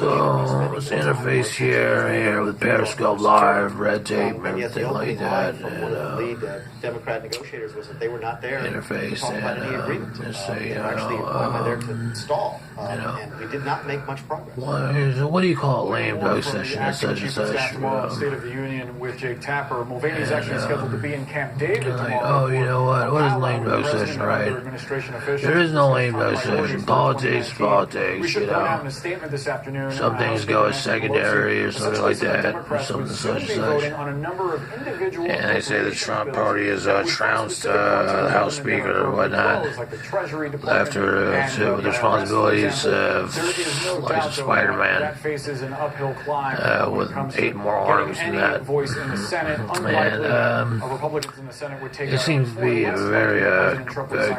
So it's interface here with Periscope Live, red tape, and everything like that. From one of the lead Democrat negotiators was that they were not there interface to talk about any agreement. They were actually there to stall, and we did not make much progress. What do you call it? Lame duck session and such and such. Tomorrow, State of the Union with Jake Tapper. Mulvaney is actually scheduled to be in Camp David tomorrow. Oh, you know what? What is lame duck session, right? There is no lame duck session. Politics, you know. Some things go as secondary or something like that, or something such and such. And they say the Trump party is trounced the House Speaker or whatnot after with responsibilities like Spider-Man with 8 more arms than that. And it seems to be a very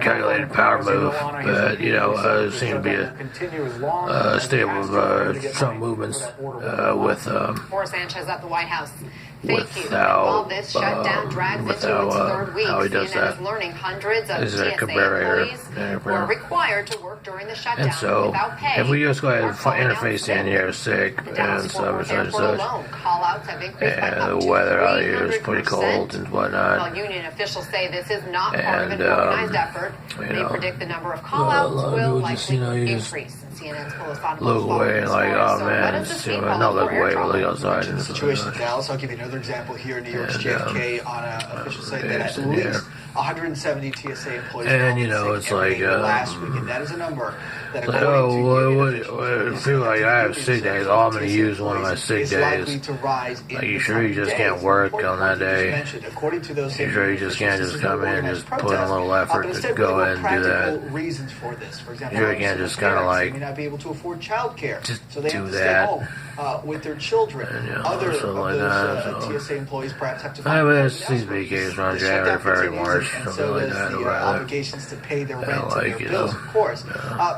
calculated power move, but you know, it seems to be a stable of Trump movements with For Sanchez at the White House. While this shutdown drags into its third week, how he does CNN that. is learning hundreds of Is TSA a comparator. employees were required to work during the shutdown And so, without pay. if we just go ahead and interface in in here, sick the and Dallas stuff and Fort such and Worth Airport such, alone, call-outs have increased by and up the to weather out here is 300%. pretty cold and whatnot. While union officials say this is not part of And, an organized effort, you they know, predict the number of a call-outs lot of will people just, likely you know, you just increase. CNN's Phyllis Von look Mosel away this like, morning. oh So man, what does this mean not look for air away, but travel? look outside. The situation in Dallas, I'll give you another example here in New York's JFK on an official site that at least 170 TSA employees And, you know, it's like, last week, and that is a number that Like, according what feel like I have sick days. Oh, I'm going to use one of my sick is likely days. to rise in Like, you the sure you coming just days. can't work The on that important point day? you mentioned, according to those You sure you just can't just come in and just put in a little effort but to instead, go what ahead and do practical that? reasons for this? For example, You sure you can't just kind of like may not be able to afford childcare, just so they do have to that. stay home with their children. And, you know, Other of something those like that, so. TSA employees perhaps have to I find mean, employment it's these elsewhere. vacations around The January, shutdown February, continues, March, and something so like does that. the Or rather. obligations to pay their rent like, and you their bills, know, of course.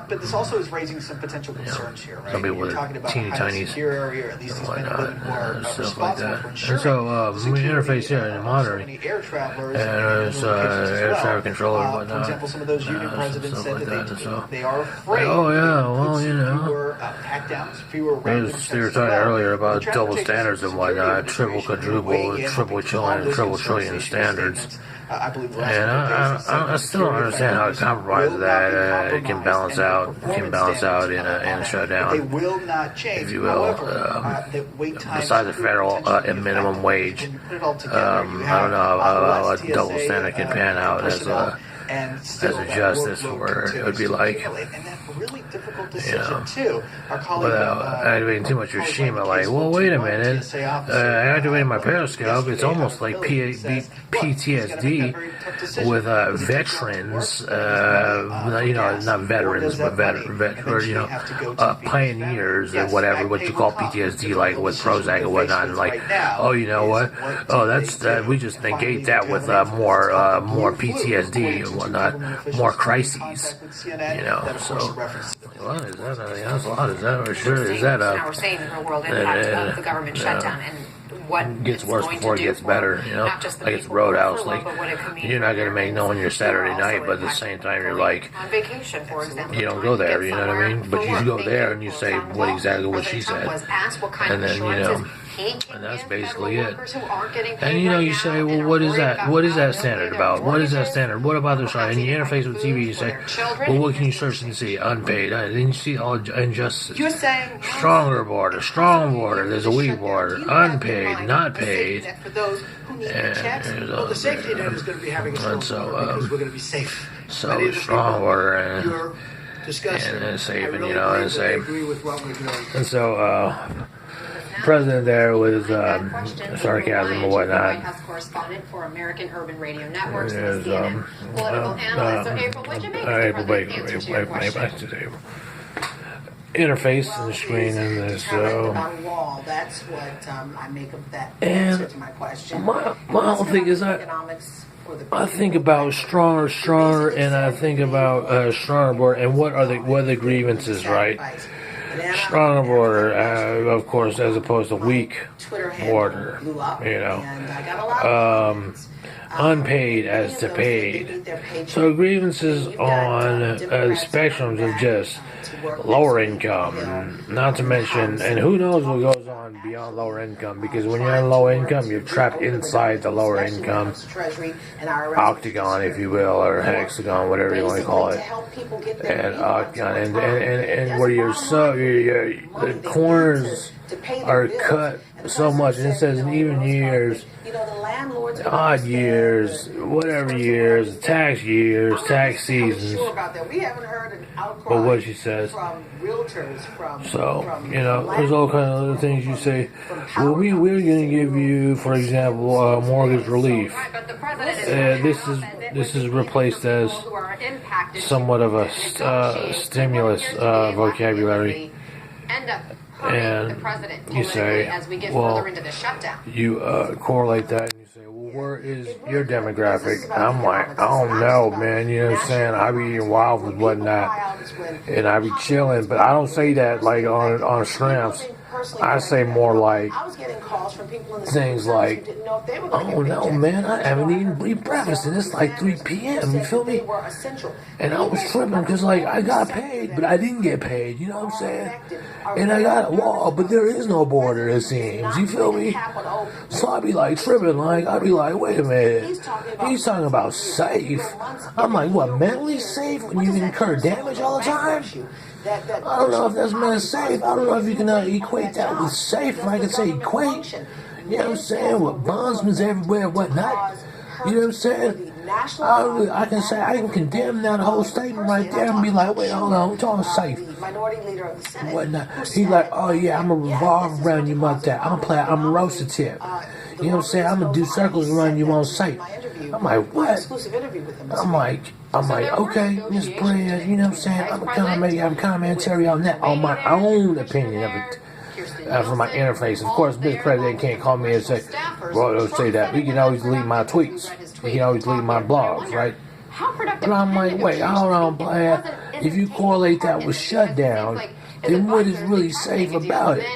But this also is raising some potential concerns here, right? some people You're with talking about teeny a highly tiny secure area, or at least these men and women who are stuff like responsible that. for And ensuring so, we interface here in the so monitoring. many air travelers And there's air traffic controller and For whatnot. example, some of those union presidents stuff said like that that, so. they are afraid. Oh, yeah, that well, could you see know. fewer pat-downs, fewer random They were checks talking as well. earlier about The double Transportation standards and Security whatnot, triple, Administration quadruple, weighing in triple on trillion, those triple concerns, trillion issued standards. statements, I believe last And I still don't understand how it compromises that. It can balance out. In a They shutdown, will not change. if you will. However, the wait times Besides the could federal potentially minimum affect wage, when you put it all together. You I have don't know how a less double TSA, standard can pan out as personnel, and still a that justice workload where it would be continues to like, accumulate. And that really difficult you decision know, too. Our colleague, without activating too much Yoshima, like, well, wait a minute, activating my Periscope, it's almost like PTSD with veterans, you know, not veterans, but pioneers or whatever, what you call PTSD, like with Prozac and whatnot, and like, oh, you know what? Oh, that's we just negate that with more PTSD and whatnot, more crises, you know. So, what is that? That's a lot. Is that or sure? Is that Now we're saying the real world impact of the government shutdown and what gets it's worse going before to it do gets for better, you know, not just the like it's people who are Roadhouse. furloughed, Like, but what it could mean you're not for going to make known your Americans who are Saturday also night, but at the impacted same time, you're fully like, on vacation, for example. you don't trying go to there, get you know what I somewhere mean? But for you work. go They there did and you close say down what the exactly what President she Trump said. was asked what kind And of then, you assurances know, he can and that's give basically federal it. workers who aren't getting paid And you know, right you now say, and well, are what is worried that? about What is how that they'll standard pay their about? What is that mortgages, standard? What about this? And you perhaps interface even with find TV, you food say, for their children. well, what can you search and see? Unpaid. And then you see all injustices. You're saying Stronger border, strong border. There's a weak border. Unpaid, not paid. For those who need And checks, there's well, the safety net is going to be having a strong and so, border because we're going to be safe. so Many of the strong people border and you're discussing, and safe, I and, really you know, believe and that say- they agree with what we're doing. And so, president there with sarcasm and whatnot. White House correspondent for American Urban Radio Networks and There's, CNN political analyst. So April, what did you make of the president's answer to your question? Interface and the screen and this. About a wall. That's what I make of that And answer to my question. my whole thing is economics for the I think about stronger, and I think about stronger border, and what are the grievances, right? Stronger border, of course, as opposed to weak border, you know. unpaid as to paid. So grievances on the spectrums of just lower income, not to mention, and who knows what goes on beyond lower income, because when you're in low income, you're trapped inside the lower income octagon, if you will, or hexagon, whatever you want to call it, and octagon, and where the corners are cut so much, and it says in even years, odd years, whatever years, tax seasons. But what she says. So, there's all kind of other things you say. Well, we're going to give you, for example, mortgage relief. This is replaced as somewhat of a stimulus vocabulary. And you say, well, you correlate that and you say, well, where is your demographic? I'm like, I don't know, man. You know what I'm saying? I be eating wild and whatnot, and I be chilling, but I don't say that like on shrimps. I say more like things like, oh no, man, I haven't eaten breakfast and it's like 3 p.m. You feel me? And I was tripping because like I got paid, but I didn't get paid. You know what I'm saying? And I got a wall, but there is no border. It seems. You feel me? So I be like tripping. Like I be like, wait a minute. He's talking about safe. I'm like, what? Mentally safe when you incur damage all the time? I don't know if that's meant safe. I don't know if you can equate that with safe. If I can say equate, you know what I'm saying? With bondsmen everywhere, whatnot. You know what I'm saying? I can say I can condemn that whole statement right there and be like, wait, hold on, we're talking safe. Whatnot. He's like, oh yeah, I'm gonna revolve around you like that. I'm a roaster tip. You know what I'm saying? I'm gonna do circles around you on safe. I'm like, what? I'm like, okay, Miss Brand, you know what I'm saying? I'm gonna have a commentary on that, on my own opinion of it. From my interface. Of course, Mr. President can't call me and say, well, don't say that. He can always delete my tweets. He can always delete my blogs, right? But I'm like, wait, hold on, Brad. If you correlate that with shutdown, then what is really safe about it?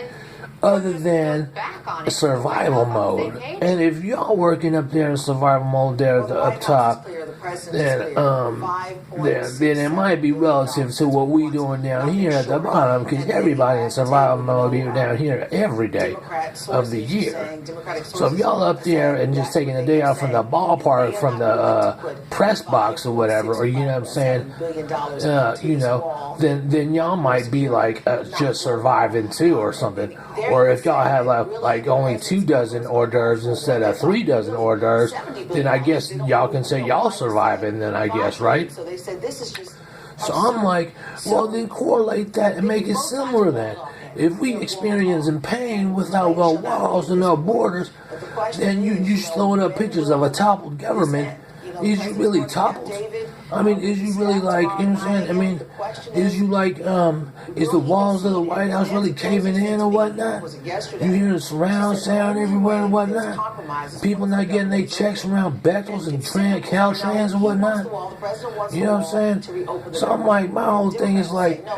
Other than survival mode. And if y'all working up there in survival mode there up top, then it might be relative to what we doing down here at the bottom, because everybody in survival mode here down here every day of the year. So if y'all up there and just taking a day off from the ballpark, from the press box or whatever, or you know what I'm saying, then y'all might be like just surviving too or something. Or if y'all have like only 2 dozen hors d'oeuvres instead of 3 dozen hors d'oeuvres, then I guess y'all can say y'all surviving then, I guess, right? So I'm like, well, then correlate that and make it similar then. If we experiencing pain without no walls and no borders, then you just throwing up pictures of a toppled government. Is you really toppled? I mean, is you really like, you know what I'm saying? I mean, is you like, is the walls of the White House really caving in or whatnot? You hear the surround sound everywhere and whatnot? People not getting their checks around Beckles and Caltrans and whatnot? You know what I'm saying? So I'm like, my whole thing is like,